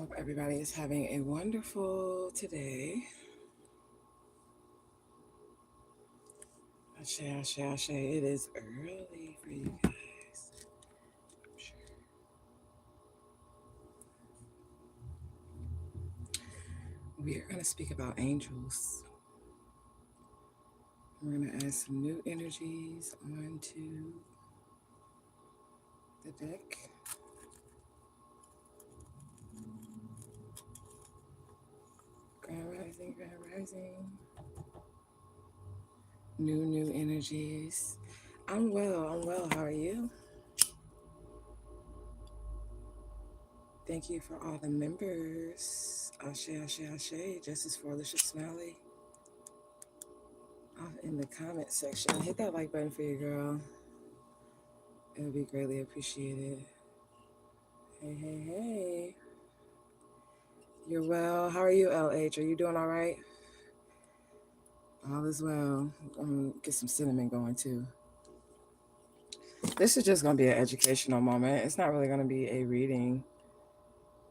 Hope everybody is having a wonderful today. Ashe, ashe, ashe. It is early for you guys. I'm sure. We are going to speak about angels. We're going to add some new energies onto the deck. Grand rising, grand rising. New energies. I'm well, I'm well. How are you? Thank you for all the members. Ashe, ashe, ashe. Justice for Alicia Smiley. Off in the comment section. Hit that like button for your girl. It would be greatly appreciated. Hey, hey, hey. You're well. How are you, LH? Are you doing all right? All is well. I'm going to get some cinnamon going too. This is just going to be an educational moment. It's not really going to be a reading.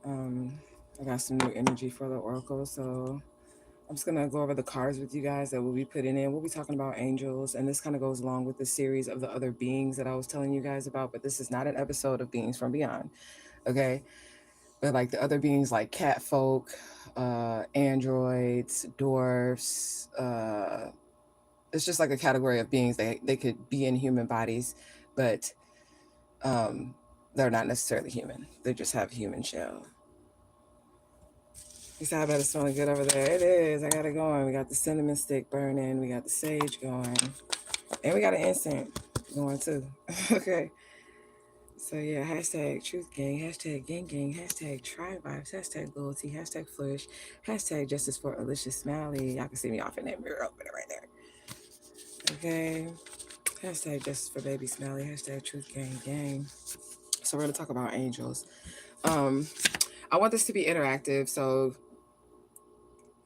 Um, I got some new energy for the oracle, so I'm just going to go over the cards with you guys that we'll be putting in. We'll be talking about angels, and this kind of goes along with the series of the other beings that I was telling you guys about, but this is not an episode of Beings from Beyond, okay? But like the other beings like cat folk, androids, dwarfs, it's just like a category of beings. They could be in human bodies, but um, they're not necessarily human. They just have human shell. You said I bet it's smelling good over there. It is. I got it going. We got the cinnamon stick burning. We got the sage going. And we got an incense going too. Okay. So yeah, hashtag truth gang, hashtag gang gang, hashtag tribe vibes, hashtag loyalty, hashtag flourish, hashtag justice for Alicia Smiley. Y'all can see me off in that mirror opener right there. Okay. Hashtag justice for baby Smiley, hashtag truth gang gang. So we're gonna talk about angels. I want this to be interactive, so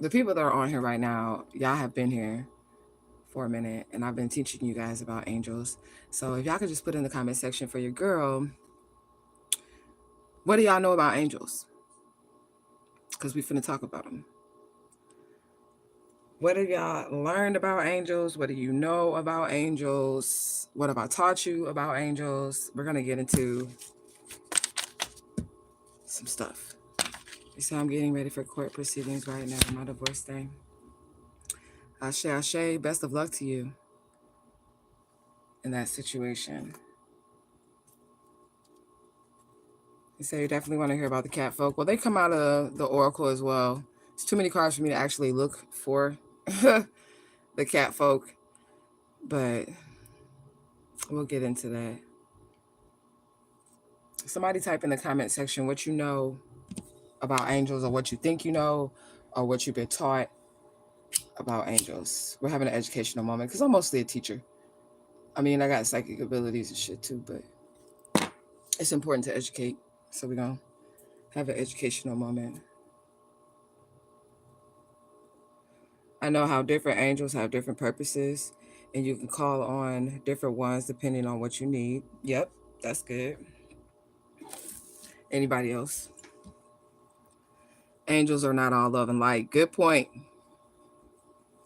the people that are on here right now, y'all have been here for a minute and I've been teaching you guys about angels. So if y'all could just put in the comment section for your girl, what do y'all know about angels? Because we finna talk about them. What have y'all learned about angels? What do you know about angels? What have I taught you about angels? We're gonna get into some stuff. You see, I'm getting ready for court proceedings right now, my divorce thing. Ashe, Ashe, best of luck to you in that situation. You say you definitely want to hear about the cat folk. Well, they come out of the oracle as well. It's too many cards for me to actually look for the cat folk, but we'll get into that. Somebody type in the comment section what you know about angels, or what you think you know, or what you've been taught about angels. We're having an educational moment because I'm mostly a teacher. I mean, I got psychic abilities and shit too, but it's important to educate. So we're going to have an educational moment. I know how different angels have different purposes, and you can call on different ones depending on what you need. Yep, that's good. Anybody else? Angels are not all love and light. Good point.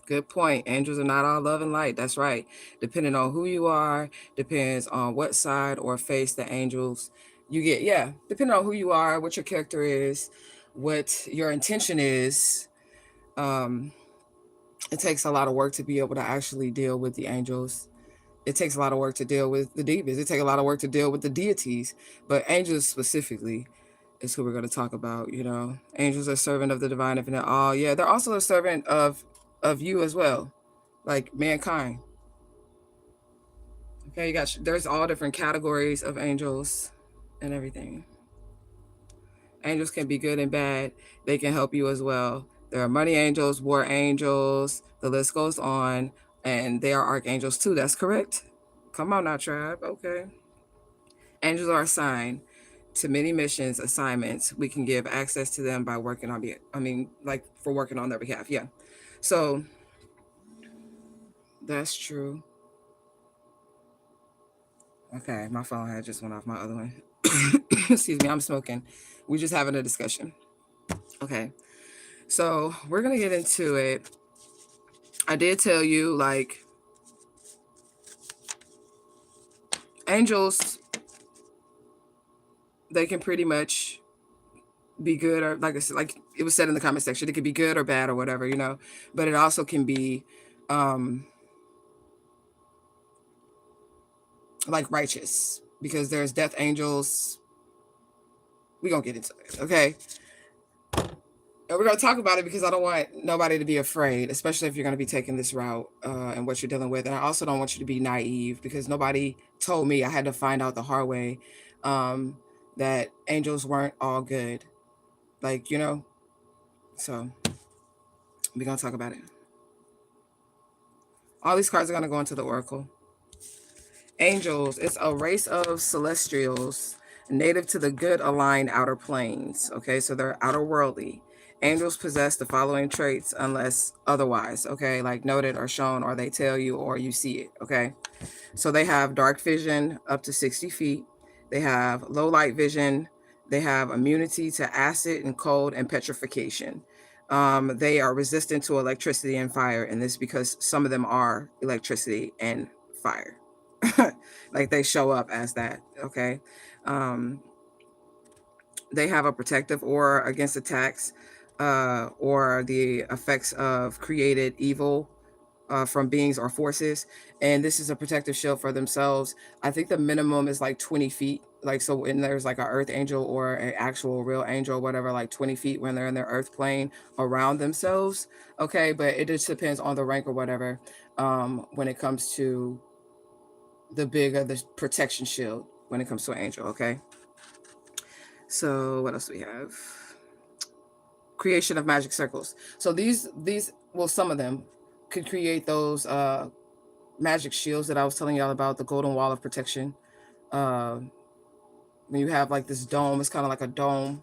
Good point. Angels are not all love and light. That's right. Depending on who you are, depends on what side or face the angels you get. Yeah, depending on who you are, what your character is, what your intention is. Um, it takes a lot of work to be able to actually deal with the angels. It takes a lot of work to deal with the demons. It takes a lot of work to deal with the deities. But angels specifically is who we're going to talk about. You know, angels are servant of the divine infinite all. Yeah, they're also a servant of you as well, like mankind. Okay, there's all different categories of angels and everything. Angels can be good and bad. They can help you as well. There are money angels, war angels, the list goes on, and they are archangels too. That's correct. Come on now, tribe. Okay. Angels are assigned to many missions, assignments. We can give access to them by working on like for working on their behalf. Yeah. So that's true. Okay, my phone had just went off my other one. Excuse me, I'm smoking. We just having a discussion. Okay, so we're gonna get into it. I did tell you, like, angels, they can pretty much be good, or like I said, like it was said in the comment section, it could be good or bad or whatever, you know, but it also can be um like righteous, because there's death angels. We gonna get into it, okay? And we're gonna talk about it because I don't want nobody to be afraid, especially if you're gonna be taking this route and what you're dealing with. And I also don't want you to be naive, because nobody told me. I had to find out the hard way um, that angels weren't all good, like, you know. So we're gonna talk about it. All these cards are gonna go into the oracle. Angels, it's a race of celestials native to the good aligned outer planes. Okay, so they're outer worldly. Angels possess the following traits unless otherwise, okay, like noted or shown, or they tell you, or you see it, okay? So they have dark vision up to 60 feet. They have low light vision. They have immunity to acid and cold and petrification. They are resistant to electricity and fire, and this because some of them are electricity and fire. Like they show up as that, okay? Um, they have a protective aura against attacks or the effects of created evil from beings or forces. And this is a protective shield for themselves. I think the minimum is like 20 feet. Like, so when there's like an earth angel or an actual real angel or whatever, like 20 feet when they're in their earth plane around themselves. Okay. But it just depends on the rank or whatever when it comes to the bigger the protection shield when it comes to an angel. Okay. So what else do we have? Creation of magic circles. So these, well, some of them could create those magic shields that I was telling y'all about, the golden wall of protection. When you have like this dome, it's kind of like a dome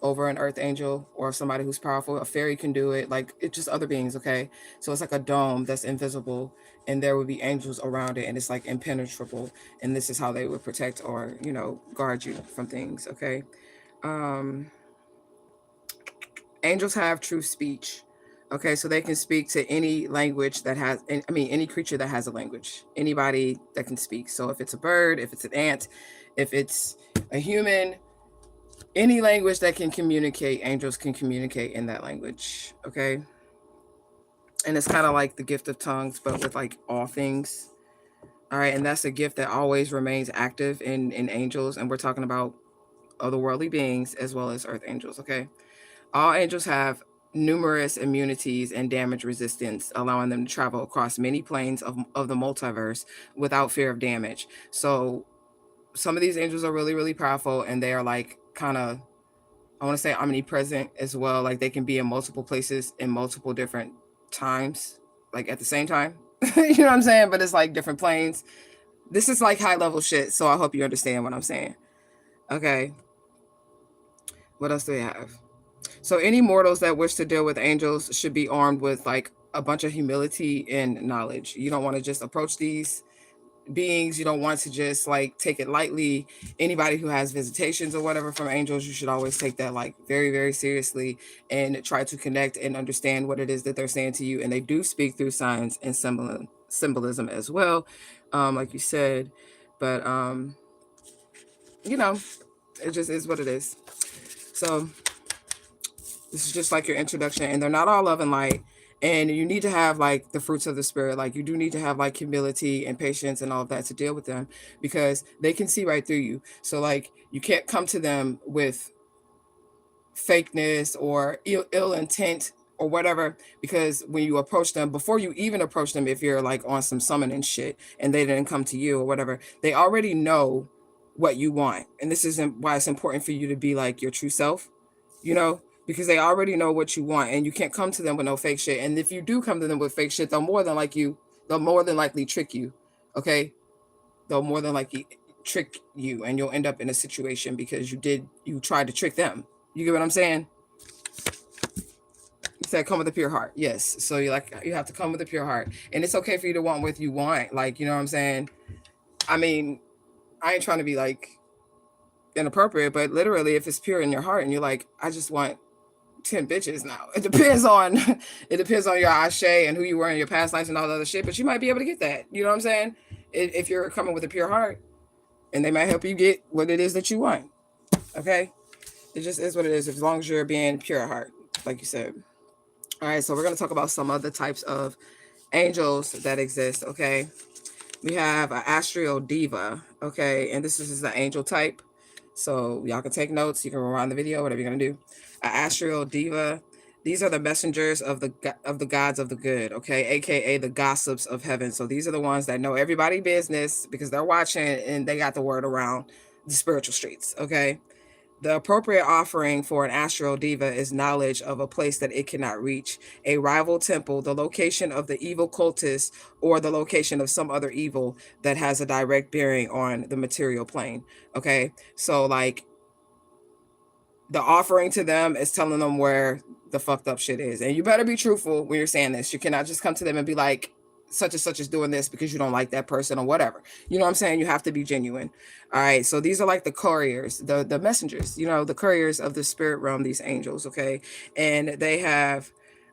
over an earth angel or somebody who's powerful. A fairy can do it, like it's just other beings, okay? So it's like a dome that's invisible, and there would be angels around it, and it's like impenetrable. And this is how they would protect or, you know, guard you from things, okay? Um, Angels have true speech. Okay, so they can speak to any language that has, I mean, any creature that has a language, anybody that can speak. So if it's a bird, if it's an ant, if it's a human, any language that can communicate, angels can communicate in that language. Okay. And it's kind of like the gift of tongues, but with like all things. All right. And that's a gift that always remains active in angels. And we're talking about otherworldly beings as well as earth angels. Okay. All angels have numerous immunities and damage resistance, allowing them to travel across many planes of the multiverse without fear of damage. So some of these angels are really, really powerful, and they are like kind of, I want to say, omnipresent as well. Like they can be in multiple places in multiple different times, like at the same time. You know what I'm saying? But it's like different planes. This is like high level shit. So I hope you understand what I'm saying. Okay. What else do we have? So any mortals that wish to deal with angels should be armed with like a bunch of humility and knowledge. You don't want to just approach these beings. You don't want to just like take it lightly. Anybody who has visitations or whatever from angels, you should always take that like very, very seriously and try to connect and understand what it is that they're saying to you. And they do speak through signs and symbolism as well, like you said. But you know, it just is what it is. So this is just like your introduction, and they're not all love and light. And you need to have like the fruits of the spirit. Like you do need to have like humility and patience and all of that to deal with them, because they can see right through you. So like you can't come to them with fakeness or ill intent or whatever, because when you approach them, before you even approach them, if you're like on some summoning shit and they didn't come to you or whatever, they already know what you want. And this isn't why it's important for you to be like your true self, you know, because they already know what you want, and you can't come to them with no fake shit. And if you do come to them with fake shit, they'll more than likely trick you. Okay. They'll more than likely trick you, and you'll end up in a situation because you tried to trick them. You get what I'm saying? You said come with a pure heart. Yes. So you have to come with a pure heart. And it's okay for you to want what you want. Like, you know what I'm saying? I mean, I ain't trying to be like inappropriate, but literally if it's pure in your heart and you're like, I just want 10 bitches now. It depends on your ashe and who you were in your past lives and all the other shit, but you might be able to get that. You know what I'm saying? If you're coming with a pure heart, and they might help you get what it is that you want. Okay? It just is what it is, as long as you're being pure at heart, like you said. All right, so we're going to talk about some other types of angels that exist. Okay? We have an astral diva. Okay? And this is the angel type. So y'all can take notes. You can rewind the video, whatever you're going to do. An astral diva. These are the messengers of the gods of the good, okay, aka the gossips of heaven. So these are the ones that know everybody business because they're watching and they got the word around the spiritual streets, okay. The appropriate offering for an astral diva is knowledge of a place that it cannot reach, a rival temple, the location of the evil cultist, or the location of some other evil that has a direct bearing on the material plane. Okay, so like the offering to them is telling them where the fucked up shit is. And you better be truthful when you're saying this. You cannot just come to them and be like, such and such is doing this because you don't like that person or whatever. You know what I'm saying? You have to be genuine. All right. So these are like the couriers, the messengers, you know, the couriers of the spirit realm, these angels. Okay. And they have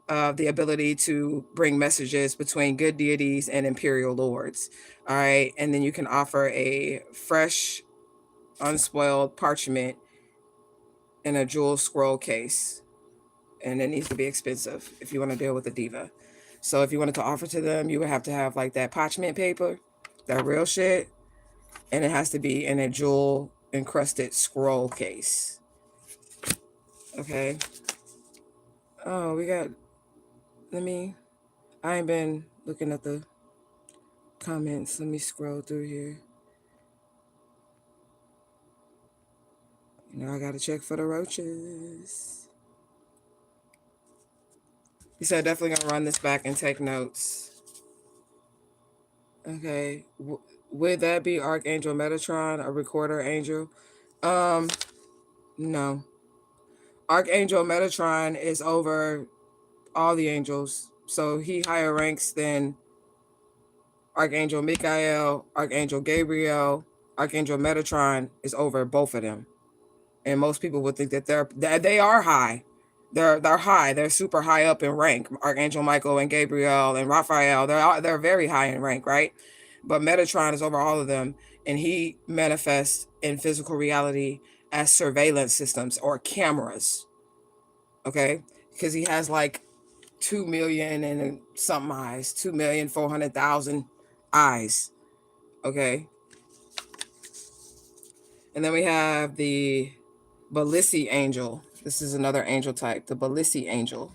the ability to bring messages between good deities and imperial lords. All right. And then you can offer a fresh, unspoiled parchment in a jewel scroll case, and it needs to be expensive if you want to deal with a diva. So if you wanted to offer to them, you would have to have like that parchment paper, that real shit, and it has to be in a jewel encrusted scroll case. Okay. Oh, we got. I ain't been looking at the comments. Let me scroll through here. You know, I gotta check for the roaches. You said definitely gonna run this back and take notes. Okay. Would that be Archangel Metatron, a recorder angel? No. Archangel Metatron is over all the angels. So he higher ranks than Archangel Michael, Archangel Gabriel. Archangel Metatron is over both of them. And most people would think that they are high. They're high. They're super high up in rank. Archangel Michael and Gabriel and Raphael, they're very high in rank, right? But Metatron is over all of them, and he manifests in physical reality as surveillance systems or cameras. Okay, because he has like 2 million and something eyes, 2,400,000 eyes. Okay, and then we have the Balissi angel. This is another angel type, the Balissi angel.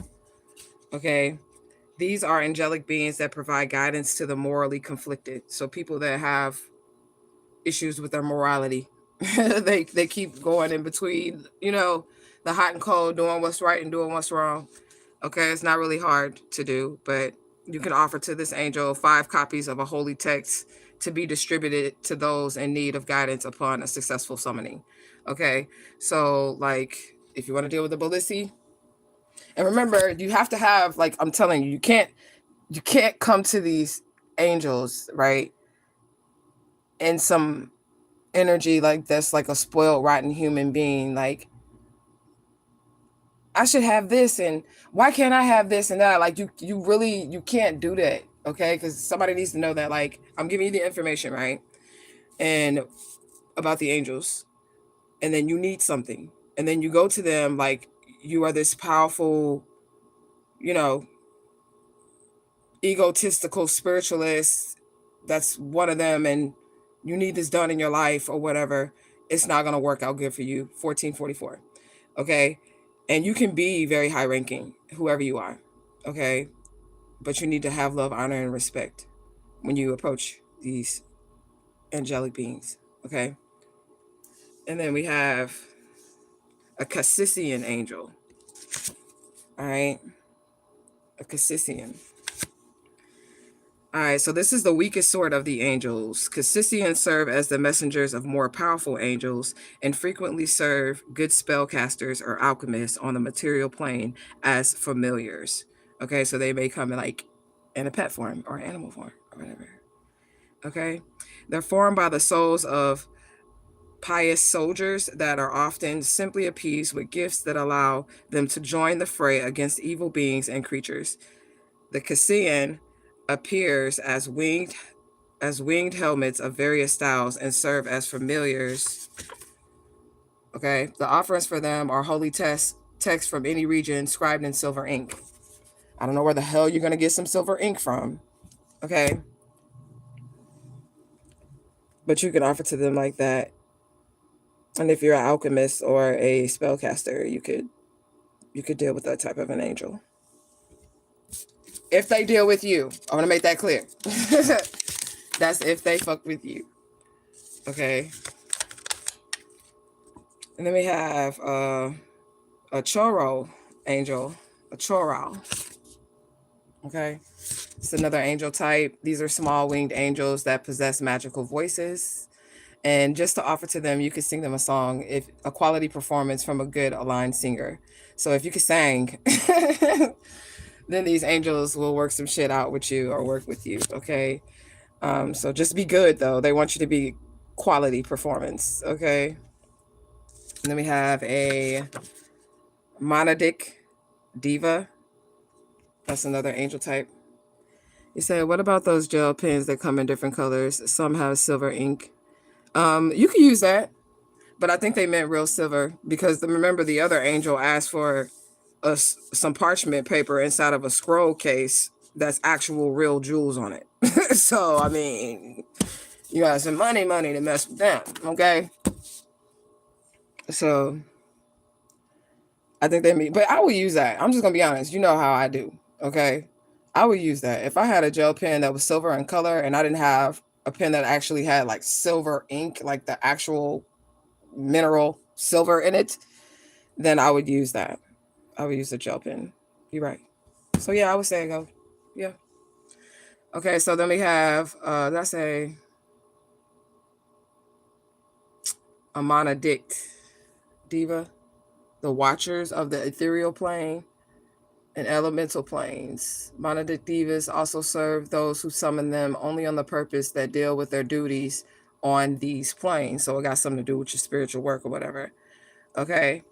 Okay, these are angelic beings that provide guidance to the morally conflicted. So people that have issues with their morality, they keep going in between, you know, the hot and cold, doing what's right and doing what's wrong. Okay, it's not really hard to do, but you can offer to this angel 5 copies of a holy text to be distributed to those in need of guidance upon a successful summoning. Okay, so like if you want to deal with the Balissi, and remember, you have to have, like I'm telling you, you can't come to these angels, right, in some energy like this, like a spoiled, rotten human being. Like, I should have this, and why can't I have this and that? Like, you really, you can't do that, okay? Because somebody needs to know that, like, I'm giving you the information, right? And about the angels, and then you need something, and then you go to them like you are this powerful, you know, egotistical spiritualist that's one of them, and you need this done in your life or whatever. It's not going to work out good for you. 1444. Okay. And you can be very high ranking, whoever you are. Okay. But you need to have love, honor, and respect when you approach these angelic beings. Okay. And then we have a Cassissian angel. All right. A Cassissian. All right, so this is the weakest sort of the angels. Cassissians serve as the messengers of more powerful angels and frequently serve good spellcasters or alchemists on the material plane as familiars. Okay, so they may come like in a pet form or animal form or whatever. Okay, they're formed by the souls of pious soldiers that are often simply appeased with gifts that allow them to join the fray against evil beings and creatures. The Cassian appears as winged helmets of various styles and serve as familiars. Okay, the offerings for them are holy text from any region scribed in silver ink. I don't know where the hell you're going to get some silver ink from. Okay, but you can offer to them like that. And if you're an alchemist or a spellcaster, you could deal with that type of an angel. If they deal with you, I want to make that clear. That's if they fuck with you. Okay. And then we have a Choro angel, a Choro. Okay. It's another angel type. These are small winged angels that possess magical voices. And just to offer to them, you could sing them a song, if a quality performance from a good aligned singer. So if you could sing, then these angels will work some shit out with you or work with you. Okay. So just be good though. They want you to be quality performance. Okay. And then we have a Monadic Diva. That's another angel type. You say, what about those gel pens that come in different colors? Some have silver ink. You can use that, but I think they meant real silver because remember the other angel asked for some parchment paper inside of a scroll case that's actual real jewels on it. So, I mean, you got some money to mess with them, okay? So, I think they mean, but I will use that. I'm just going to be honest. You know how I do, okay? I would use that. If I had a gel pen that was silver in color and I didn't have a pen that actually had like silver ink, like the actual mineral silver in it, then I would use that. I would use the gel pen. You're right. So yeah, I would say go. Yeah. Okay, so then we have that's a Monadict Diva, the Watchers of the Ethereal Plane and Elemental Planes. Monadic Divas also serve those who summon them only on the purpose that deal with their duties on these planes. So it got something to do with your spiritual work or whatever. Okay.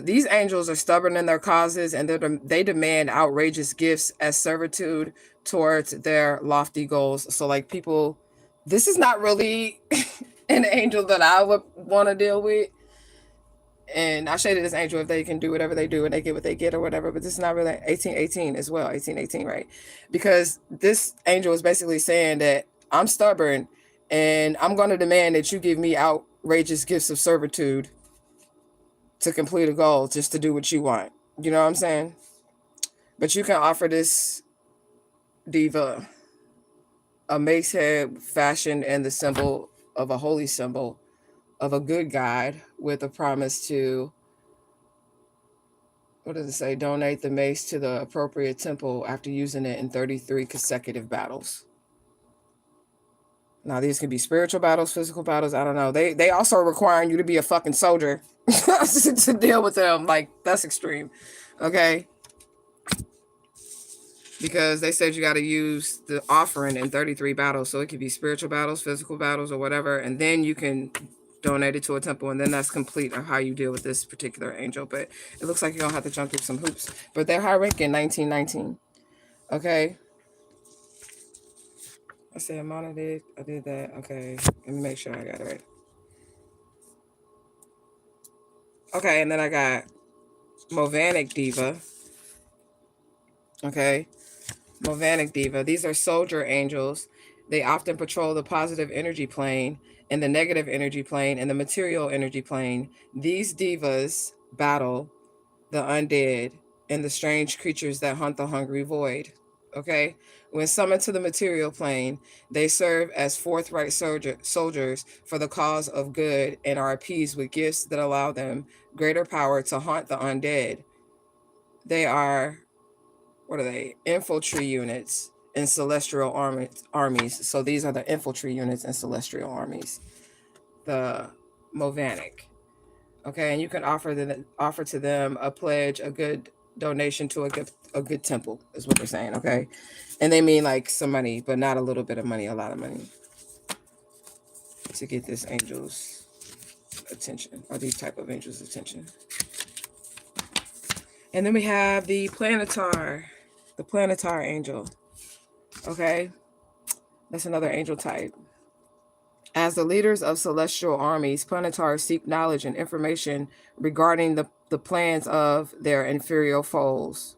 These angels are stubborn in their causes and they demand outrageous gifts as servitude towards their lofty goals. So like people, this is not really an angel that I would want to deal with. And I shaded this angel if they can do whatever they do and they get what they get or whatever, but this is not really 1818 as well, 1818, right? Because this angel is basically saying that I'm stubborn and I'm going to demand that you give me outrageous gifts of servitude to complete a goal just to do what you want. You know what I'm saying? But you can offer this diva a mace head fashioned in the symbol of a holy symbol of a good guide with a promise to, what does it say? Donate the mace to the appropriate temple after using it in 33 consecutive battles. Now, these can be spiritual battles, physical battles. I don't know. They also requiring you to be a fucking soldier to deal with them. Like, that's extreme. Okay? Because they said you got to use the offering in 33 battles. So it could be spiritual battles, physical battles, or whatever. And then you can donate it to a temple. And then that's complete of how you deal with this particular angel. But it looks like you're going to have to jump through some hoops. But they're high ranking 1919. Okay? I said Monadic. I did that. Okay. Let me make sure I got it right. Okay. And then I got Movanic Diva. Okay. Movanic Diva. These are soldier angels. They often patrol the positive energy plane and the negative energy plane and the material energy plane. These divas battle the undead and the strange creatures that hunt the hungry void. Okay? When summoned to the material plane, they serve as forthright soldiers for the cause of good and are appeased with gifts that allow them greater power to haunt the undead. They are, what are they? Infantry units in celestial armies. So these are the infantry units in celestial armies. The Movanic. Okay, and you can offer to them a pledge, a good donation to a good temple, is what they're saying. Okay, and they mean like some money, but not a little bit of money, a lot of money to get this angels attention, or these type of angels' attention. And then we have the Planitar angel. Okay, that's another angel type. As the leaders of celestial armies, Planetars seek knowledge and information regarding the plans of their inferior foes.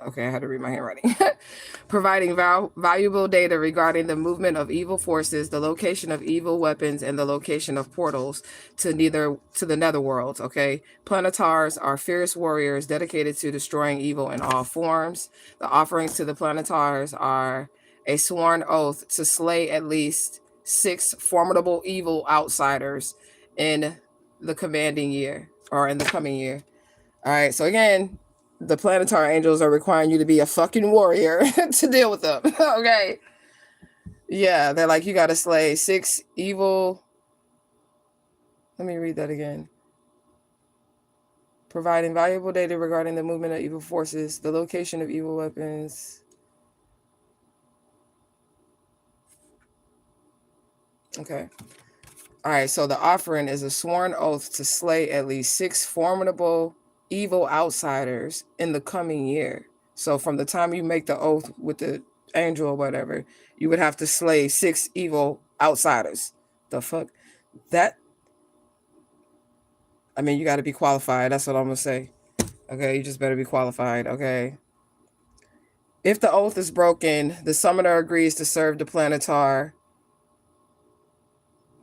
Okay, I had to read my handwriting. Providing valuable data regarding the movement of evil forces, the location of evil weapons, and the location of portals to the netherworld. Okay, Planetars are fierce warriors dedicated to destroying evil in all forms. The offerings to the Planetars are a sworn oath to slay at least 6 formidable evil outsiders in the coming year. All right, so again, the Planetary angels are requiring you to be a fucking warrior to deal with them. Okay. Yeah, they're like, you got to slay 6 evil. Let me read that again. Providing valuable data regarding the movement of evil forces, the location of evil weapons. Okay. All right, so the offering is a sworn oath to slay at least 6 formidable evil outsiders in the coming year. So from the time you make the oath with the angel or whatever, you would have to slay 6 evil outsiders. The fuck? That, I mean, you got to be qualified. That's what I'm going to say. Okay, you just better be qualified. Okay. If the oath is broken, the summoner agrees to serve the Planetar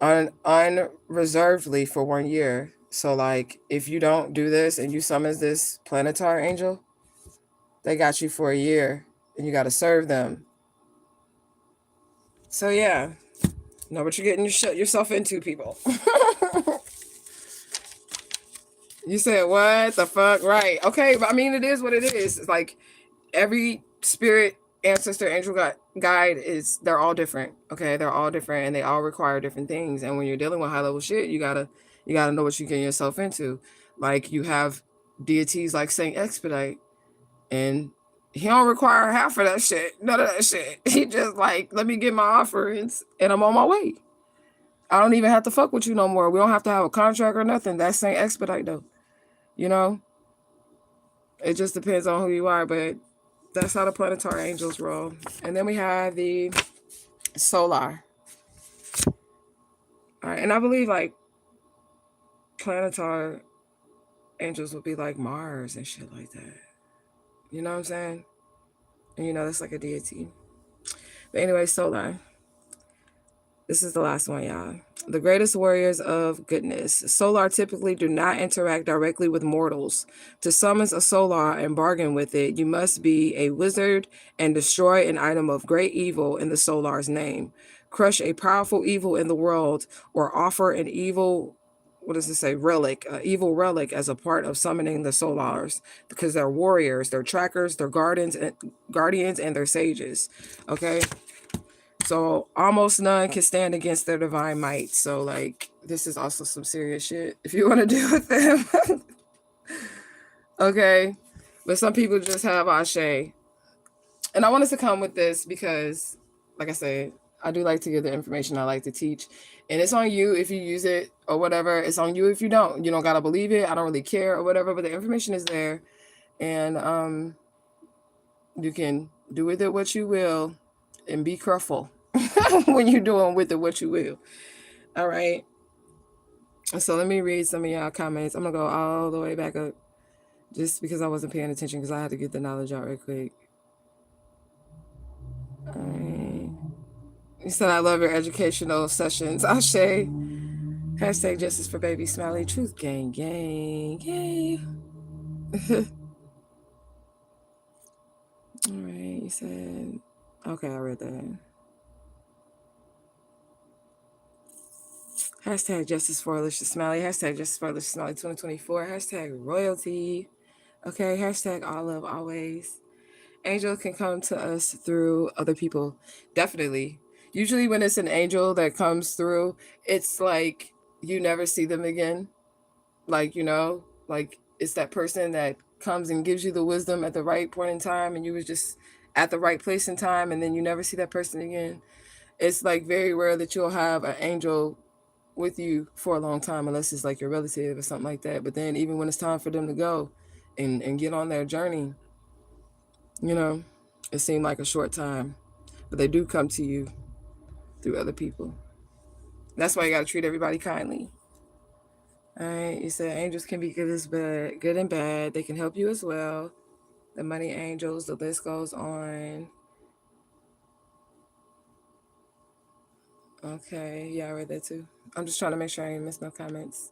unreservedly for 1 year. So, like, if you don't do this and you summon this Planetar angel, they got you for 1 year and you got to serve them. So, yeah, know what you're getting yourself into, people. You said, what the fuck? Right. Okay, but I mean, it is what it is. It's like every spirit, ancestor, angel guide they're all different. Okay, they're all different and they all require different things. And when you're dealing with high level shit, you gotta know what you're getting yourself into. Like, you have deities like Saint Expedite, and he don't require half of that shit, none of that shit. He just like, let me get my offerings and I'm on my way. I don't even have to fuck with you no more. We don't have to have a contract or nothing. That's Saint Expedite though. You know, it just depends on who you are, but that's how the Planetary angels roll. And then we have the Solar. All right, and I believe like Planetary angels would be like Mars and shit like that. You know what I'm saying? And you know, that's like a deity. But anyway, Solar. This is the last one, y'all. The greatest warriors of goodness. Solar typically do not interact directly with mortals. To summon a Solar and bargain with it, you must be a wizard and destroy an item of great evil in the Solar's name. Crush a powerful evil in the world, or offer an evil, relic, evil relic as a part of summoning the Solars, because they're warriors, they're trackers, they're guardians, and they're sages. Okay. So almost none can stand against their divine might. So like, this is also some serious shit if you want to deal with them. Okay. But some people just have Ashe. And I wanted to come with this because, like I said, I do like to give the information I like to teach. And it's on you if you use it or whatever. It's on you if you don't. You don't got to believe it. I don't really care or whatever. But the information is there. And you can do with it what you will and be careful. When you're doing with it what you will. All right. So let me read some of y'all comments. I'm gonna go all the way back up just because I wasn't paying attention because I had to get the knowledge out real quick. All right. You said, I love your educational sessions. Ashe. Hashtag justice for baby Smiley. Truth gang. All right. You said, okay, I read that. Hashtag justice for Alicia Smiley. Hashtag justice for Alicia Smiley 2024. Hashtag royalty. Okay. Hashtag all love always. Angel can come to us through other people. Definitely. Usually when it's an angel that comes through, it's like you never see them again. Like, you know, like it's that person that comes and gives you the wisdom at the right point in time, and you was just at the right place in time, and then you never see that person again. It's like very rare that you'll have an angel with you for a long time unless it's like your relative or something like that. But then even when it's time for them to go and get on their journey, you know, it seemed like a short time. But they do come to you through other people. That's why you got to treat everybody kindly. All right, you said angels can be good and bad. They can help you as well. The money angels, the list goes on. Okay, yeah, I read that too. I'm just trying to make sure I ain't missed no comments.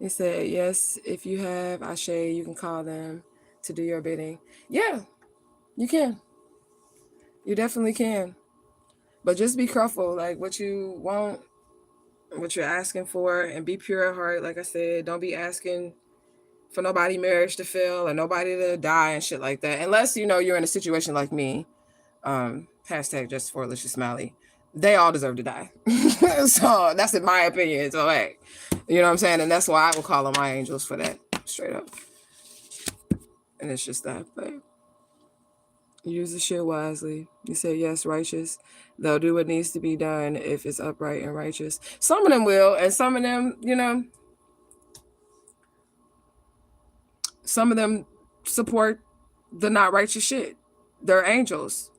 He said, yes, if you have Ashe, you can call them to do your bidding. Yeah, you can. You definitely can. But just be careful, like what you want, what you're asking for, and be pure at heart. Like I said, don't be asking for nobody marriage to fail or nobody to die and shit like that. Unless, you know, you're in a situation like me. Hashtag just for Alicia Smiley. They all deserve to die. So that's in my opinion. So hey, you know what I'm saying? And that's why I will call on my angels for that. Straight up. And it's just that. But use the shit wisely. You say yes, righteous. They'll do what needs to be done if it's upright and righteous. Some of them will, and some of them, you know, some of them support the not righteous shit. They're angels.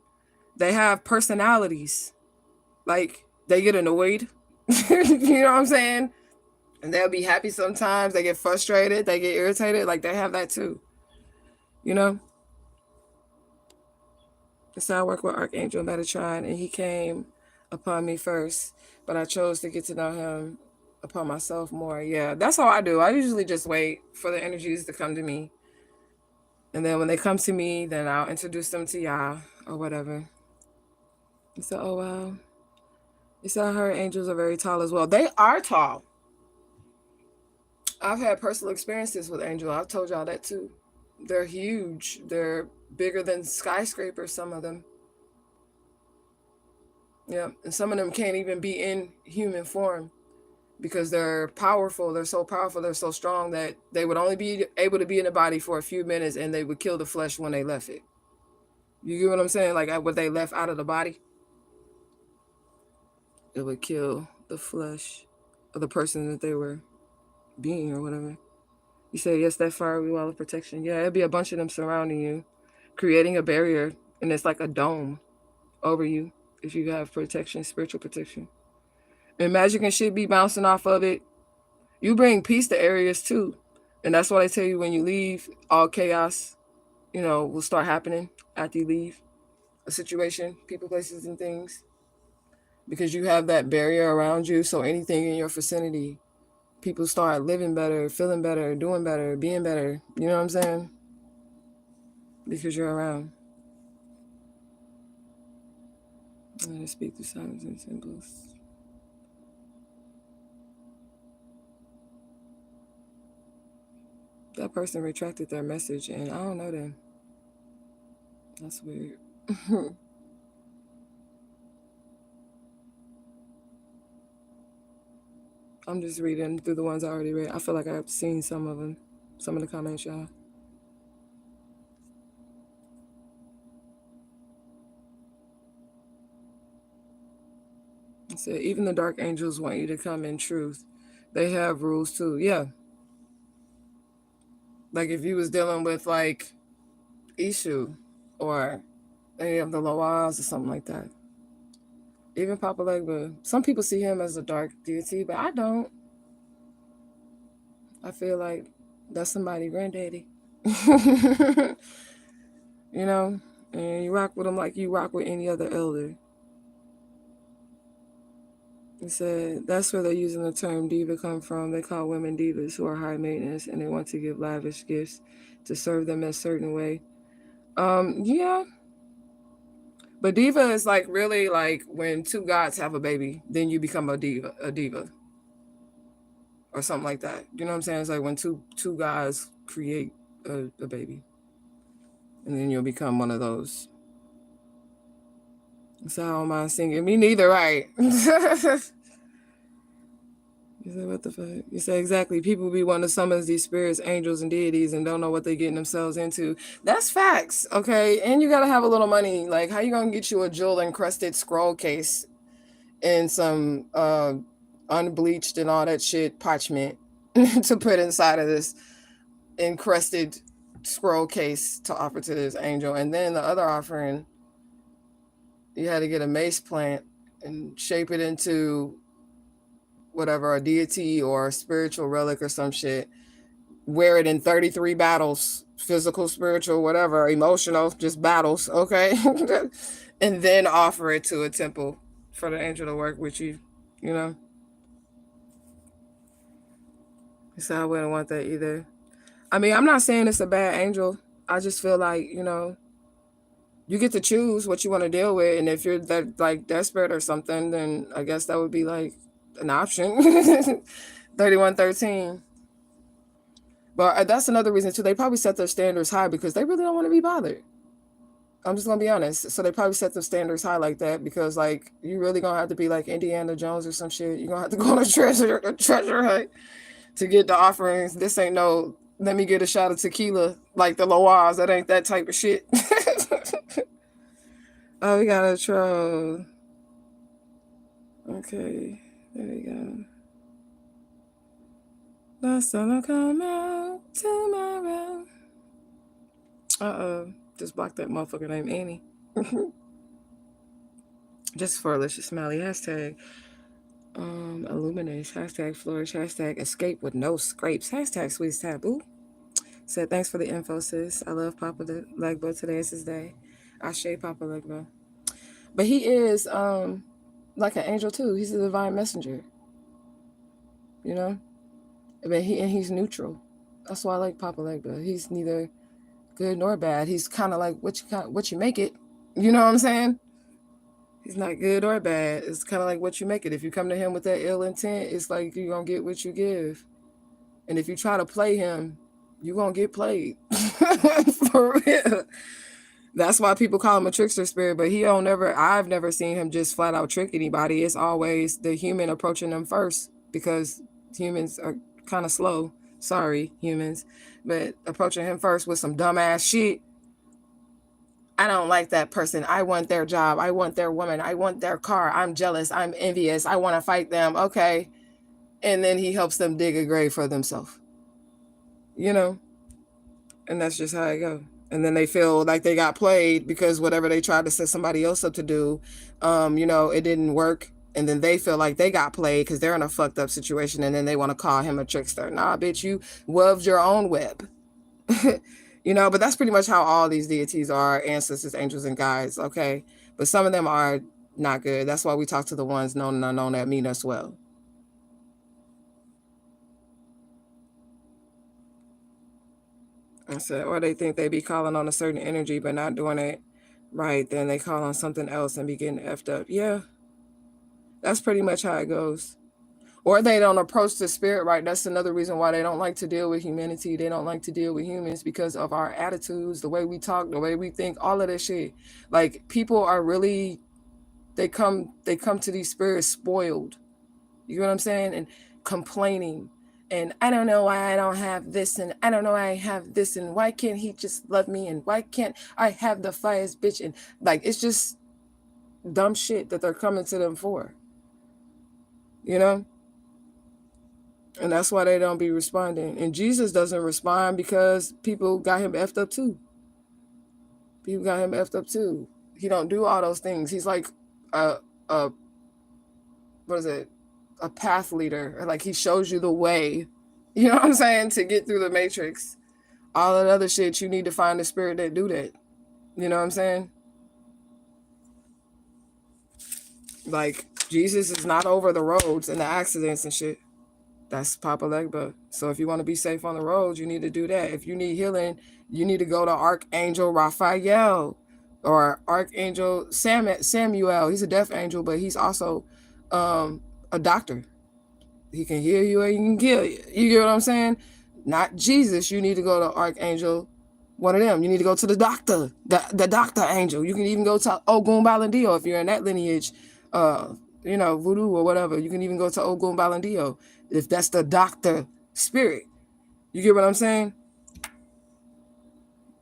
They have personalities. Like, they get annoyed. You know what I'm saying? And they'll be happy sometimes. They get frustrated. They get irritated. Like, they have that too. You know? So I work with Archangel Metatron, and he came upon me first. But I chose to get to know him upon myself more. Yeah, that's how I do. I usually just wait for the energies to come to me. And then when they come to me, then I'll introduce them to y'all or whatever. He said, oh, wow. He said, I heard angels are very tall as well. They are tall. I've had personal experiences with angels. I've told y'all that too. They're huge. They're bigger than skyscrapers, some of them. Yeah, and some of them can't even be in human form because they're powerful. They're so powerful. They're so strong that they would only be able to be in the body for a few minutes and they would kill the flesh when they left it. You get what I'm saying? Like what they left out of the body, it would kill the flesh of the person that they were being or whatever. You say, yes, that fiery wall of protection. Yeah, it'd be a bunch of them surrounding you, creating a barrier, and it's like a dome over you if you have protection, spiritual protection. And magic and shit be bouncing off of it. You bring peace to areas too. And that's why I tell you when you leave, all chaos, you know, will start happening after you leave a situation, people, places, and things. Because you have that barrier around you. So anything in your vicinity, people start living better, feeling better, doing better, being better. You know what I'm saying? Because you're around. I'm going to speak through signs and symbols. That person retracted their message, and I don't know them. That's weird. I'm just reading through the ones I already read. I feel like I've seen some of them, some of the comments, y'all. It said, even the dark angels want you to come in truth. They have rules too. Yeah. Like if you was dealing with like Ishu or any of the Loas or something like that. Even Papa Legba. Some people see him as a dark deity, but I don't. I feel like that's somebody's granddaddy. You know? And you rock with him like you rock with any other elder. He said that's where they're using the term diva come from. They call women divas who are high maintenance and they want to give lavish gifts to serve them in a certain way. Yeah. But diva is like really like when two gods have a baby, then you become a diva. Or something like that. You know what I'm saying? It's like when two guys create a baby. And then you'll become one of those. So I don't mind singing. Me neither, right? You say, what the fuck? You say, exactly. People be wanting to summon these spirits, angels, and deities and don't know what they're getting themselves into. That's facts, okay? And you got to have a little money. Like, how you going to get you a jewel-encrusted scroll case in some unbleached and all that shit parchment to put inside of this encrusted scroll case to offer to this angel. And then the other offering, you had to get a mace plant and shape it into whatever, a deity or a spiritual relic or some shit. Wear it in 33 battles, physical, spiritual, whatever, emotional, just battles, okay? And then offer it to a temple for the angel to work with you, you know? So I wouldn't want that either. I mean, I'm not saying it's a bad angel. I just feel like, you know, you get to choose what you want to deal with. And if you're that like desperate or something, then I guess that would be like an option. 3113. But that's another reason too. They probably set their standards high because they really don't want to be bothered. I'm just gonna be honest. So they probably set the standards high like that because like you really gonna have to be like Indiana Jones or some shit. You're gonna have to go on a treasure hunt to get the offerings. This ain't no let me get a shot of tequila like the Loas. That ain't that type of shit. Oh, we got a troll. Okay, there we go. The sun will come out tomorrow. Just blocked that motherfucker named Annie. Just for Alicia Smiley. Hashtag illuminate. Hashtag flourish. Hashtag escape with no scrapes. Hashtag sweet taboo. Said thanks for the info, sis. I love Papa Legba. Today is his day. I shade Papa Legba. But he is like an angel too. He's a divine messenger. You know? I mean, he's neutral. That's why I like Papa Legba. He's neither good nor bad. He's kind of like what you make it. You know what I'm saying? He's not good or bad. It's kind of like what you make it. If you come to him with that ill intent, it's like you're going to get what you give. And if you try to play him, you're going to get played. For real. That's why people call him a trickster spirit, but I've never seen him just flat out trick anybody. It's always the human approaching them first because humans are kind of slow. Sorry, humans. But approaching him first with some dumbass shit. I don't like that person. I want their job. I want their woman. I want their car. I'm jealous. I'm envious. I want to fight them. Okay. And then he helps them dig a grave for themselves. You know? And that's just how it goes. And then they feel like they got played because whatever they tried to set somebody else up to do, it didn't work. And then they feel like they got played because they're in a fucked up situation. And then they want to call him a trickster. Nah, bitch, you woved your own web. But that's pretty much how all these deities are, ancestors, angels, and guides, okay? But some of them are not good. That's why we talk to the ones known and unknown that mean us well. I said, or they think they be calling on a certain energy but not doing it right. Then they call on something else and be getting effed up. Yeah, that's pretty much how it goes. Or they don't approach the spirit right. That's another reason why they don't like to deal with humanity. They don't like to deal with humans because of our attitudes, the way we talk, the way we think, all of that shit. Like people are really, they come to these spirits spoiled. You know what I'm saying? And complaining. And I don't know why I don't have this, and I don't know why I have this, and why can't he just love me, and why can't I have the flyest bitch? And like it's just dumb shit that they're coming to them for. You know? And that's why they don't be responding. And Jesus doesn't respond because people got him effed up too. People got him effed up too. He don't do all those things. He's like a path leader. Or like he shows you the way. You know what I'm saying? To get through the matrix. All that other shit, you need to find the spirit that do that. You know what I'm saying? Like Jesus is not over the roads and the accidents and shit. That's Papa Legba. So if you want to be safe on the road, you need to do that. If you need healing, you need to go to Archangel Raphael or Archangel Samuel. He's a deaf angel, but he's also a doctor. He can heal you or he can kill you. You get what I'm saying? Not Jesus. You need to go to Archangel, one of them. You need to go to the doctor, the doctor angel. You can even go to Ogun Balandio if you're in that lineage, voodoo or whatever. You can even go to Ogun Balandio if that's the doctor spirit. You get what I'm saying?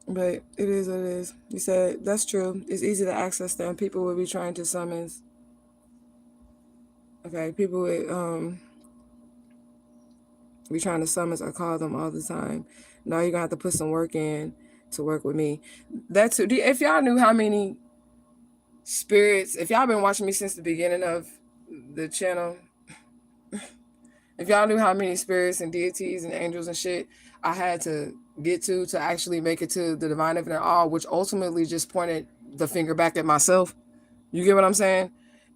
But it is what it is. You said that's true. It's easy to access them. People will be trying to summons. Okay, people with be trying to summons, I call them all the time. Now you're gonna have to put some work in to work with me. That's if y'all knew how many spirits, if y'all been watching me since the beginning of the channel, if y'all knew how many spirits and deities and angels and shit I had to get to actually make it to the divine infinite all, which ultimately just pointed the finger back at myself. You get what I'm saying?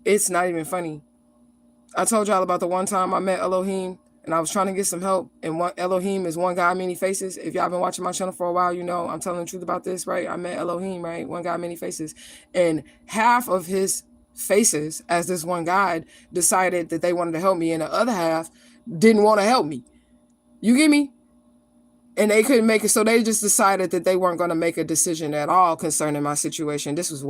It's not even funny. I told y'all about the one time I met Elohim and I was trying to get some help. And one Elohim is one God, many faces. If y'all been watching my channel for a while, you know I'm telling the truth about this, right? I met Elohim, right? One God, many faces. And half of his faces as this one God decided that they wanted to help me, and the other half didn't want to help me. You get me? And they couldn't make it, so they just decided that they weren't going to make a decision at all concerning my situation. This is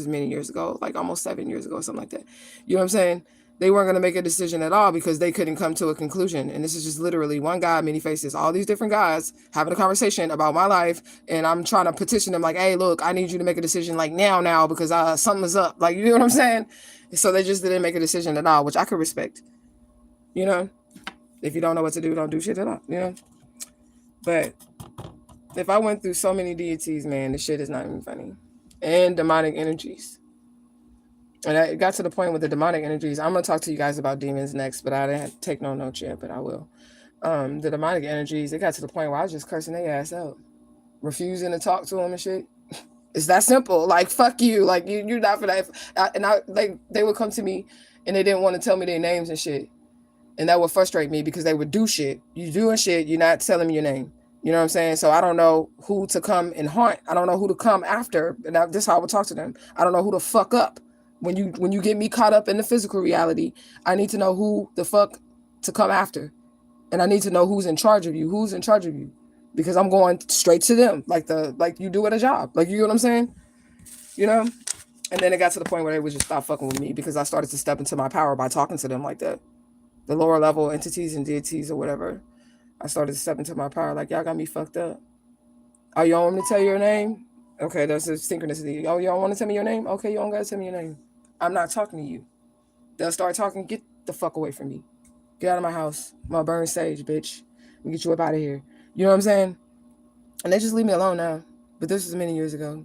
many years ago, like almost 7 years ago, something like that. You know what I'm saying? They weren't going to make a decision at all because they couldn't come to a conclusion. And this is just literally one God, many faces, all these different guys having a conversation about my life. And I'm trying to petition them like, hey, look, I need you to make a decision like now, because something is up. Like, you know what I'm saying? So they just didn't make a decision at all, which I could respect. You know, if you don't know what to do, don't do shit at all, you know? But if I went through so many deities, man, this shit is not even funny. And demonic energies. And it got to the point with the demonic energies. I'm going to talk to you guys about demons next, but I didn't take no notes yet, but I will. The demonic energies, it got to the point where I was just cursing their ass out. Refusing to talk to them and shit. It's that simple. Like, fuck you. Like, you're not for that. They would come to me and they didn't want to tell me their names and shit. And that would frustrate me because they would do shit. You doing shit, you're not telling me your name. You know what I'm saying? So I don't know who to come and haunt. I don't know who to come after. And this is how I would talk to them. I don't know who to fuck up. When you get me caught up in the physical reality, I need to know who the fuck to come after. And I need to know who's in charge of you. Who's in charge of you? Because I'm going straight to them. Like you do at a job. Like, you know what I'm saying? You know? And then it got to the point where they would just stop fucking with me because I started to step into my power by talking to them like that. The lower level entities and deities or whatever. I started to step into my power. Like, y'all got me fucked up. Oh, you don't want me to tell you your name? Okay, that's a synchronicity. Oh, you don't want to tell me your name? Okay, you don't got to tell me your name. I'm not talking to you. They'll start talking. Get the fuck away from me. Get out of my house. I'm gonna burn sage, bitch. Let me get you up out of here. You know what I'm saying? And they just leave me alone now. But this was many years ago.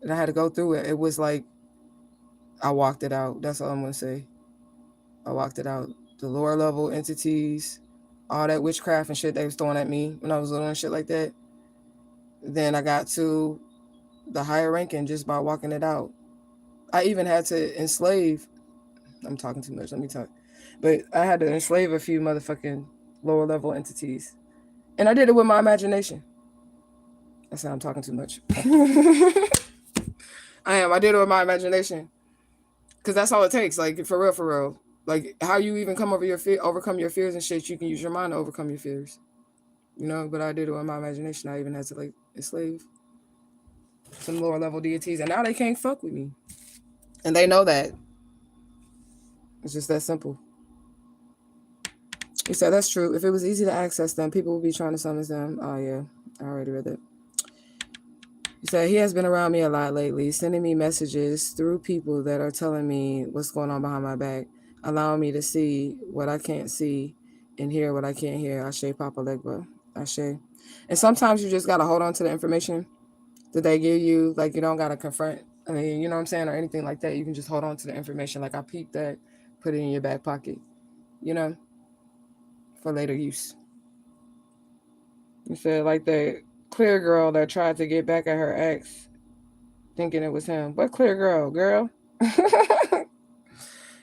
And I had to go through it. It was like, I walked it out. That's all I'm going to say. I walked it out. The lower level entities, all that witchcraft and shit they was throwing at me when I was little and shit like that. Then I got to the higher ranking just by walking it out. I even had to enslave. I'm talking too much. Let me talk. But I had to enslave a few motherfucking lower level entities. And I did it with my imagination. I said I'm talking too much. I did it with my imagination. Because that's all it takes. Like, for real. Like, how you even overcome your fears and shit, you can use your mind to overcome your fears. You know, but I did it with my imagination. I even had to, like, enslave some lower level deities. And now they can't fuck with me. And they know that. It's just that simple. He said, that's true. If it was easy to access them, people would be trying to summon them. Oh, yeah. I already read that. He said, he has been around me a lot lately, sending me messages through people that are telling me what's going on behind my back, allowing me to see what I can't see and hear what I can't hear. Ashe Papa Legba. Ashe. And sometimes you just got to hold on to the information that they give you. Like, you don't got to confront, I mean, you know what I'm saying, or anything like that. You can just hold on to the information. Like, I peeped that, put it in your back pocket, you know, for later use. He said, like the clear girl that tried to get back at her ex, thinking it was him. What clear girl?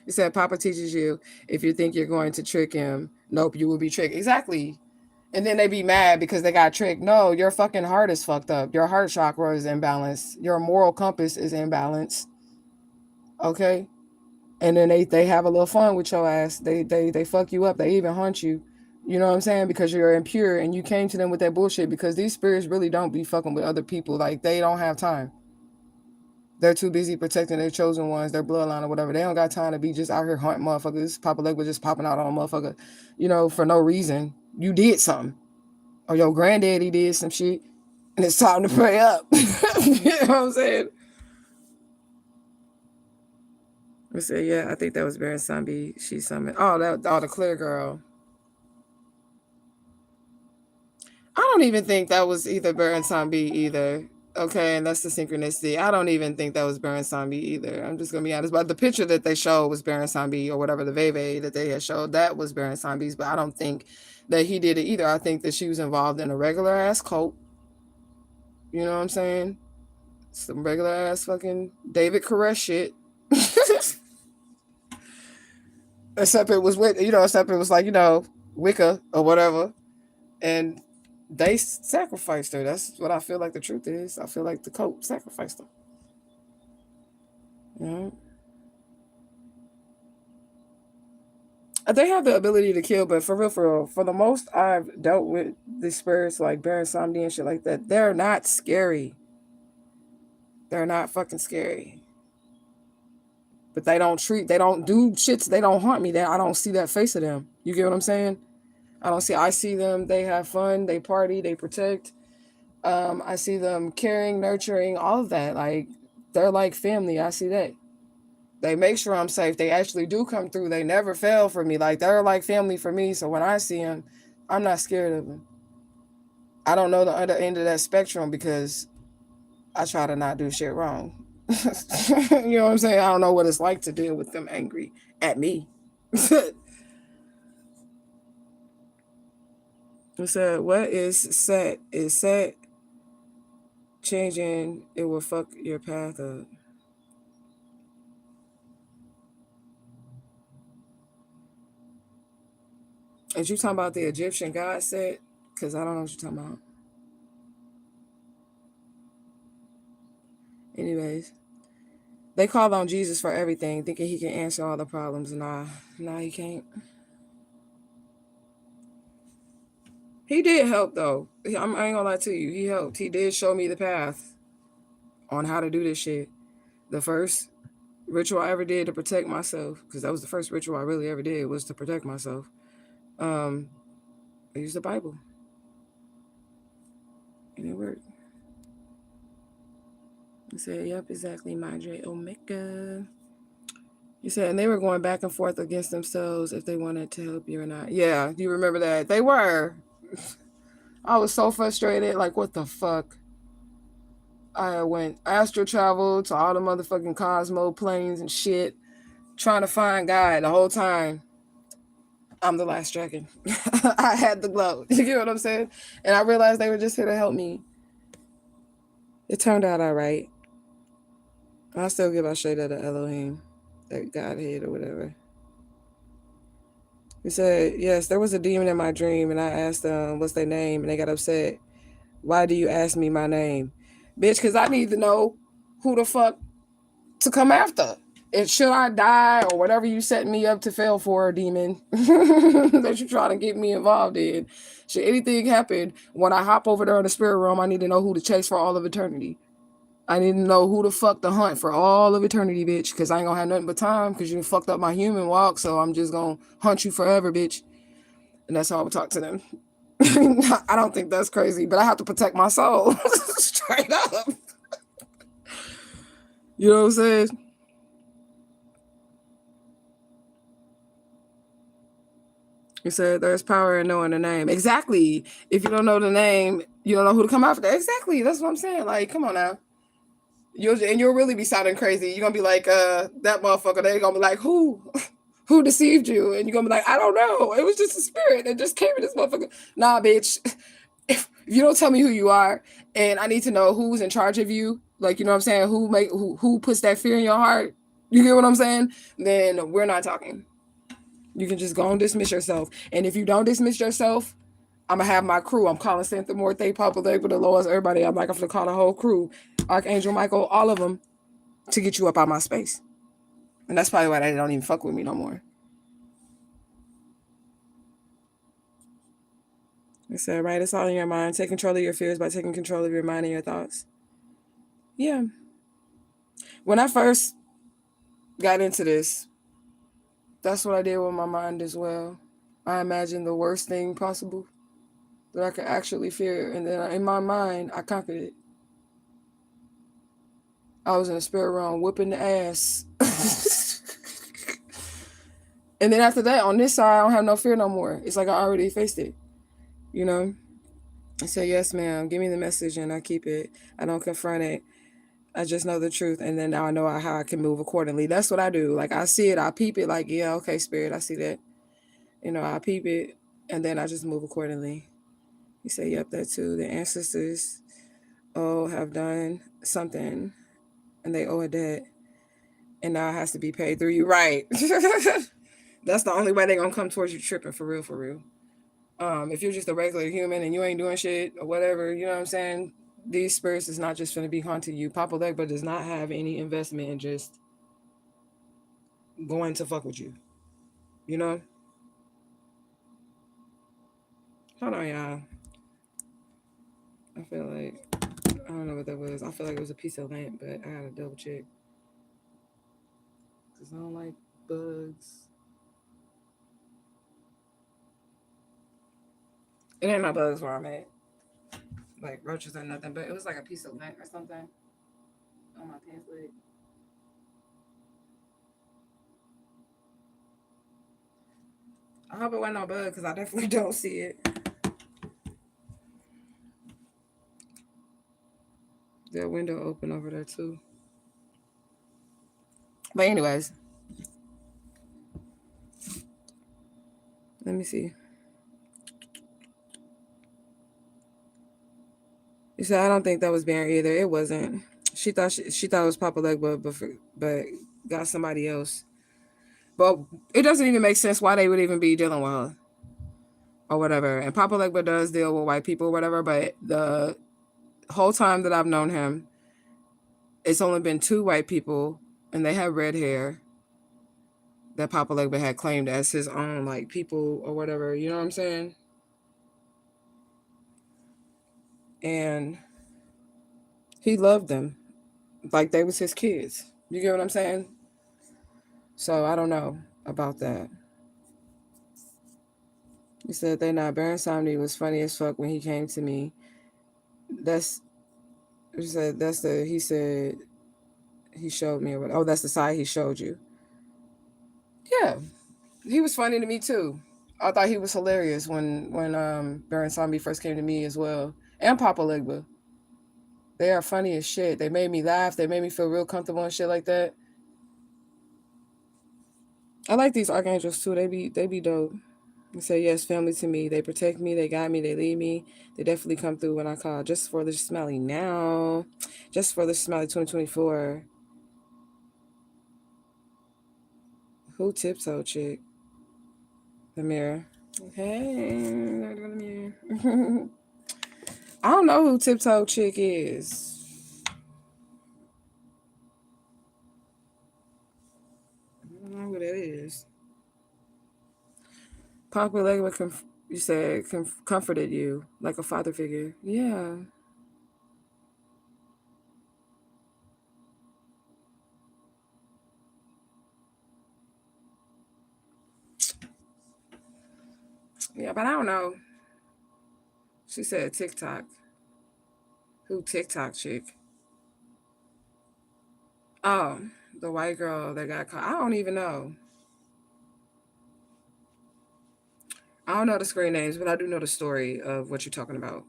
He said, Papa teaches you, if you think you're going to trick him, nope, you will be tricked. Exactly. And then they be mad because they got tricked. No, your fucking heart is fucked up. Your heart chakra is imbalanced. Your moral compass is imbalanced. Okay? And then they have a little fun with your ass. They fuck you up. They even haunt you. You know what I'm saying? Because you're impure and you came to them with that bullshit, because these spirits really don't be fucking with other people. Like, they don't have time. They're too busy protecting their chosen ones, their bloodline or whatever. They don't got time to be just out here hunting motherfuckers. Papa Leg was just popping out on a motherfucker, you know, for no reason. You did something. Or your granddaddy did some shit. And it's time to pay up. You know what I'm saying? I said, yeah, I think that was Baron Sambi. She summoned. Oh, the clear girl. I don't even think that was either Baron Sambi either. Okay, and that's the synchronicity. I don't even think that was Baron Sambi either. I'm just gonna be honest. But the picture that they showed was Baron Sambi or whatever the Veve that they had showed, that was Baron Sambi's. But I don't think that he did it either. I think that she was involved in a regular ass cult. You know what I'm saying? Some regular ass fucking David Koresh shit. Except it was with, except it was like, Wicca or whatever. And they sacrificed her. That's what I feel like the truth is. I feel like the cult sacrificed her. You know? They have the ability to kill, but for real, for the most I've dealt with the spirits like Baron Samedi and shit like that, they're not scary. They're not fucking scary. But they don't do shits, they don't haunt me. I don't see that face of them. You get what I'm saying? I see them, they have fun, they party, they protect. I see them caring, nurturing, all of that. Like, they're like family. I see that. They make sure I'm safe. They actually do come through. They never fail for me. Like, they're like family for me. So when I see them, I'm not scared of them. I don't know the other end of that spectrum because I try to not do shit wrong. You know what I'm saying? I don't know what it's like to deal with them angry at me. So what is set? Is set changing? It will fuck your path up. Is you talking about the Egyptian god set? Because I don't know what you're talking about. Anyways, they call on Jesus for everything, thinking he can answer all the problems. Nah, he can't. He did help though. I ain't gonna lie to you. He helped. He did show me the path on how to do this shit. The first ritual I ever did to protect myself, because that was the first ritual I really ever did, was to protect myself. I used the Bible, and it worked. He said, "Yep, exactly, Madre Omega." He said, and they were going back and forth against themselves if they wanted to help you or not. Yeah, you remember that? They were. I was so frustrated. Like, what the fuck? I went astral travel to all the motherfucking Cosmo planes and shit, trying to find God the whole time. I'm the last dragon. I had the glow. You get what I'm saying? And I realized they were just here to help me. It turned out all right. I still give out straight at the Elohim, that Godhead or whatever. He said, yes, there was a demon in my dream, and I asked them, what's their name? And they got upset. Why do you ask me my name? Bitch, because I need to know who the fuck to come after. And should I die or whatever you set me up to fail for, demon, that you're trying to get me involved in. Should anything happen when I hop over there in the spirit realm, I need to know who to chase for all of eternity. I need to know who the fuck to hunt for all of eternity, bitch, because I ain't gonna have nothing but time because you fucked up my human walk, so I'm just gonna hunt you forever, bitch. And that's how I would talk to them. I don't think that's crazy, but I have to protect my soul. Straight up. You know what I'm saying? You said there's power in knowing the name. Exactly. If you don't know the name, you don't know who to come after. Exactly. That's what I'm saying. Like, come on now. You'll really be sounding crazy. You're gonna be like, that motherfucker. They're gonna be like, who? Who deceived you? And you're gonna be like, I don't know. It was just a spirit that just came in this motherfucker. Nah, bitch. If you don't tell me who you are, and I need to know who's in charge of you, like, you know what I'm saying, who puts that fear in your heart, you get what I'm saying? Then we're not talking. You can just go and dismiss yourself. And if you don't dismiss yourself, I'm gonna have my crew. I'm calling Santa Morte, Papa Legba, the Lords, everybody. I'm like, I'm gonna call the whole crew, Archangel Michael, all of them, to get you up out of my space. And that's probably why they don't even fuck with me no more. I said, right, it's all in your mind. Take control of your fears by taking control of your mind and your thoughts. Yeah. When I first got into this, that's what I did with my mind as well. I imagined the worst thing possible that I could actually fear. And then in my mind, I conquered it. I was in a spirit realm whipping the ass. And then after that, on this side, I don't have no fear no more. It's like I already faced it, you know? I say, yes, ma'am, give me the message and I keep it. I don't confront it. I just know the truth. And then now I know how I can move accordingly. That's what I do. Like I see it, I peep it like, yeah, okay, spirit, I see that. You know, I peep it and then I just move accordingly. You say, yep, that too. The ancestors, have done something and they owe a debt. And now it has to be paid through you. Right. That's the only way they're going to come towards you tripping for real, for real. If you're just a regular human and you ain't doing shit or whatever, you know what I'm saying? These spirits is not just going to be haunting you. Papa Legba does not have any investment in just going to fuck with you. You know? Hold on, y'all. I feel like, I don't know what that was. I feel like it was a piece of lamp, but I gotta double check. Because I don't like bugs. It ain't no bugs where I'm at. Like roaches or nothing, but it was like a piece of lamp or something on my pants leg. I hope it wasn't no bug because I definitely don't see it. That window open over there too. But anyways, let me see. You said I don't think that was Baron either. It wasn't. She thought it was Papa Legba, but got somebody else. But it doesn't even make sense why they would even be dealing with her or whatever. And Papa Legba does deal with white people or whatever. But the whole time that I've known him, it's only been 2 white people, and they have red hair that Papa Legba had claimed as his own like people or whatever. You know what I'm saying? And he loved them like they was his kids. You get what I'm saying? So I don't know about that. He said they not Baron Samedi was funny as fuck when he came to me. That's he said he showed me or oh that's the side he showed you. Yeah. He was funny to me too. I thought he was hilarious when Baron Samedi first came to me as well. And Papa Legba. They are funny as shit. They made me laugh. They made me feel real comfortable and shit like that. I like these archangels too. They be dope. They say yes, family to me. They protect me. They guide me. They lead me. They definitely come through when I call. Just for the smelly now. Just for the smelly 2024. Who tiptoe chick? The mirror. Hey, the mirror. I don't know who tiptoe chick is. I don't know who that is. Papa Legba, you said, comforted you like a father figure. Yeah. Yeah, but I don't know. She said TikTok. Who TikTok chick? Oh, the white girl that got caught. I don't even know. I don't know the screen names, but I do know the story of what you're talking about.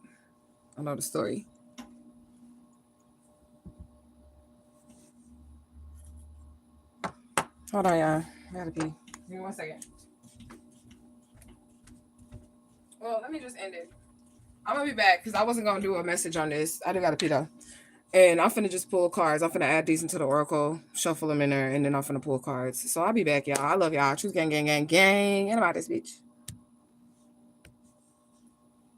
I know the story. Hold on, y'all. I gotta pee. Give me 1 second. Well, let me just end it. I'm gonna be back because I wasn't gonna do a message on this. I do gotta pee though. And I'm finna just pull cards. I'm finna add these into the oracle, shuffle them in there, and then I'm finna pull cards. So I'll be back, y'all. I love y'all. Truth gang, gang, gang, gang. And about this bitch.